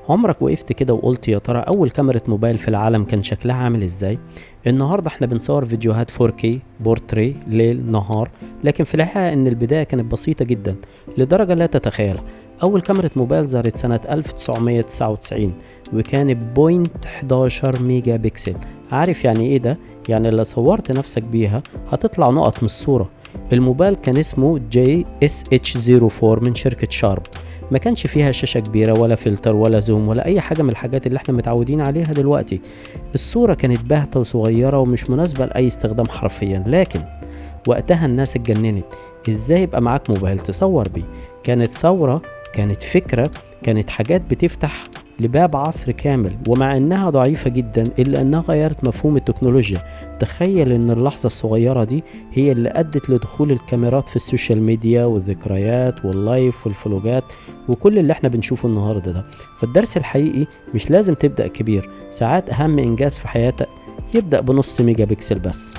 عمرك وقفت كده وقلت يا ترى أول كاميرا موبايل في العالم كان شكلها عامل إزاي؟ النهاردة احنا بنصور فيديوهات 4K بورتري ليل نهار، لكن في الحقيقة إن البداية كانت بسيطة جدا لدرجة لا تتخيلها. أول كاميرا موبايل ظهرت سنة 1999 وكان بوينت 11 ميجا بكسل. عارف يعني إيه ده؟ يعني اللي صورت نفسك بيها هتطلع نقط من الصورة. الموبايل كان اسمه JSH04 من شركة شارب. ما كانش فيها شاشة كبيرة ولا فلتر ولا زوم ولا أي حاجة من الحاجات اللي احنا متعودين عليها دلوقتي. الصورة كانت باهتة وصغيرة ومش مناسبة لأي استخدام حرفيا، لكن وقتها الناس اتجننت. ازاي يبقى معاك موبايل تصور بيه؟ كانت ثورة، كانت فكرة، كانت حاجات بتفتح لباب عصر كامل. ومع انها ضعيفة جدا الا انها غيرت مفهوم التكنولوجيا. تخيل ان اللحظة الصغيرة دي هي اللي ادت لدخول الكاميرات في السوشيال ميديا والذكريات واللايف والفلوجات وكل اللي احنا بنشوفه النهاردة ده. فالدرس الحقيقي مش لازم تبدأ كبير، ساعات اهم انجاز في حياتك يبدأ بنص ميجا بكسل بس.